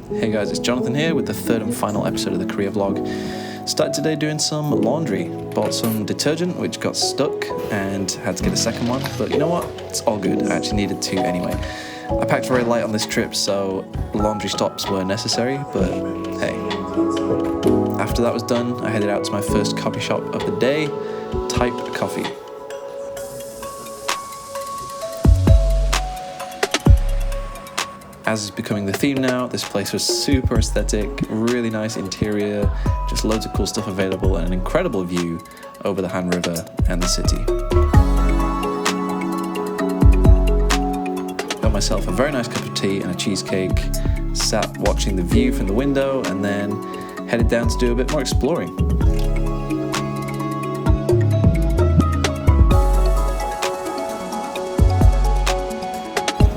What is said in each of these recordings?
Hey guys, it's Jonathan here with the third and final episode of the Korea vlog. Started today doing some laundry. Bought some detergent which got stuck and had to get a second one, but you know what? It's all good. I actually needed two anyway. I packed very light on this trip, so laundry stops were necessary, but hey. After that was done, I headed out to my first coffee shop of the day, Type Coffee. As is becoming the theme now, this place was super aesthetic, really nice interior, just loads of cool stuff available and an incredible view over the Han River and the city. Got myself a very nice cup of tea and a cheesecake, sat watching the view from the window and then headed down to do a bit more exploring.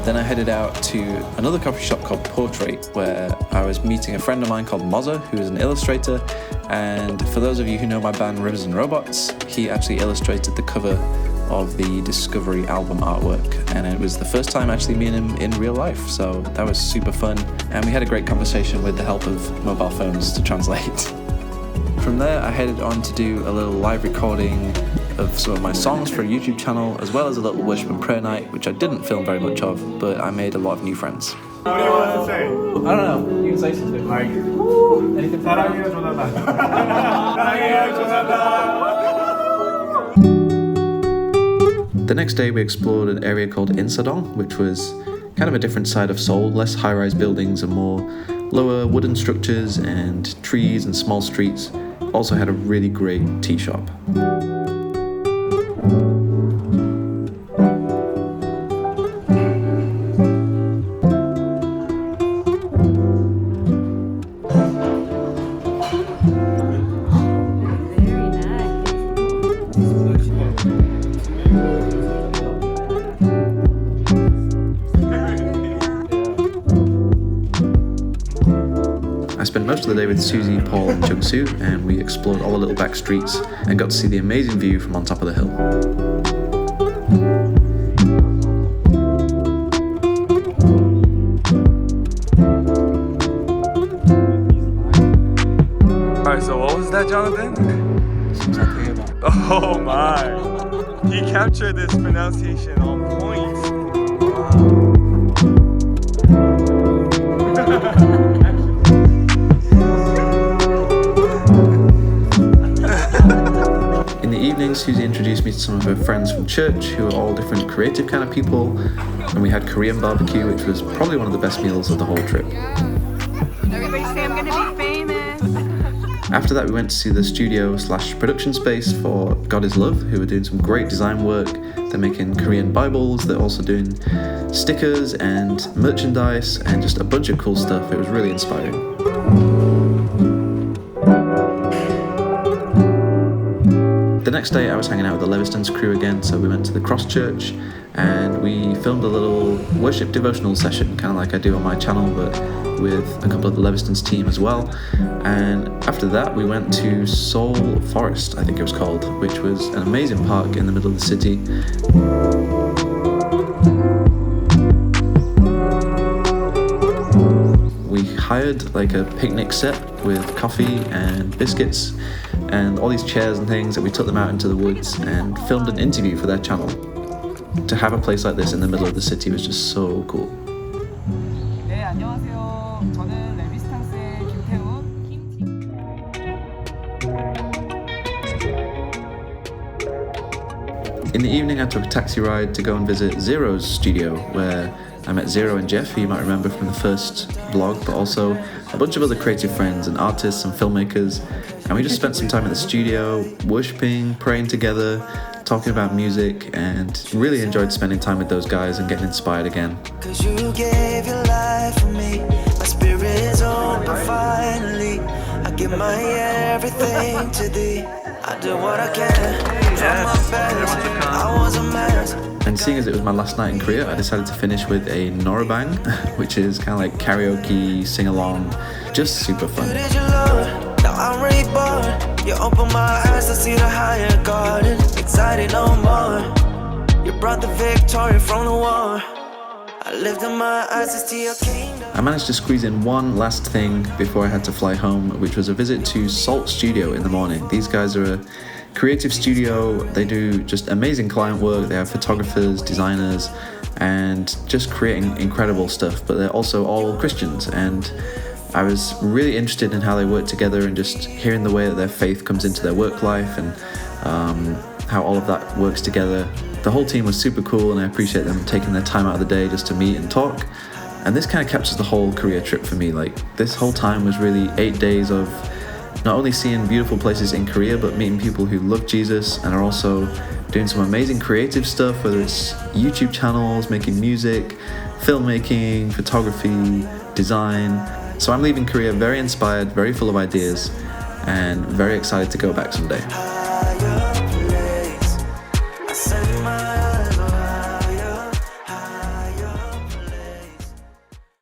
Then I headed out to another coffee shop called Portrait, where I was meeting a friend of mine called Mozza, who is an illustrator. And for those of you who know my band Rivers and Robots, he actually illustrated the cover of the Discovery album artwork. And it was the first time actually meeting him in real life, so that was super fun. And we had a great conversation with the help of mobile phones to translate. From there, I headed on to do a little live recording of some of my songs for a YouTube channel, as well as a little worship and prayer night, which I didn't film very much of, but I made a lot of new friends. What do you want to say? I don't know. You can say something. Like, Anything? 사랑해요 조나단. 사랑해요 조나단. The next day, we explored an area called Insadong, which was kind of a different side of Seoul, less high-rise buildings and more lower wooden structures and trees and small streets. Also had a really great tea shop. I spent most of the day with Susie, Paul and Jung-soo, and we explored all the little back streets and got to see the amazing view from on top of the hill. Alright, so what was that, Jonathan? Oh my! He captured this pronunciation on point. In the evening, Susie introduced me to some of her friends from church who are all different creative kind of people, and we had Korean barbecue, which was probably one of the best meals of the whole trip. Everybody say I'm gonna be famous. After that, we went to see the studio/production space for God is Love, who are doing some great design work. They're making Korean Bibles, they're also doing stickers and merchandise and just a bunch of cool stuff. It was really inspiring. The next day I was hanging out with the Leviston's crew again, so we went to the Cross Church and we filmed a little worship devotional session, kind of like I do on my channel, but with a couple of the Leviston's team as well. And after that we went to Seoul Forest, I think it was called, which was an amazing park in the middle of the city. We hired like a picnic set with coffee and biscuits and all these chairs and things, and we took them out into the woods and filmed an interview for their channel. To have a place like this in the middle of the city was just so cool. 네, 안녕하세요. 저는 레비스탄스의 김태훈 In the evening I took a taxi ride to go and visit Zero's studio, where I met Zero and Jeff, who you might remember from the first vlog, but also a bunch of other creative friends and artists and filmmakers, and we just spent some time at the studio, worshipping, praying together, talking about music, and really enjoyed spending time with those guys and getting inspired again. 'Cause you gave your life for me. My spirit is open finally. I give my everything to thee. I do what I can. Try my best. I was a mess. And seeing as it was my last night in Korea, I decided to finish with a noraebang, which is kind of like karaoke, sing-along, just super fun. Did you love? Now I'm reborn. You open my eyes to see the higher garden. Excited no more. You brought the victory from the war. I lifted my eyes to see your kingdom. I managed to squeeze in one last thing before I had to fly home, which was a visit to Salt Studio in the morning. These guys are a creative studio. They do just amazing client work. They have photographers, designers, and just creating incredible stuff, but they're also all Christians, and I was really interested in how they work together and just hearing the way that their faith comes into their work life and how all of that works together. The whole team was super cool, and I appreciate them taking their time out of the day just to meet and talk. And this kind of captures the whole Korea trip for me. Like, this whole time was really 8 days of not only seeing beautiful places in Korea, but meeting people who love Jesus and are also doing some amazing creative stuff, whether it's YouTube channels, making music, filmmaking, photography, design. So I'm leaving Korea very inspired, very full of ideas, and very excited to go back someday.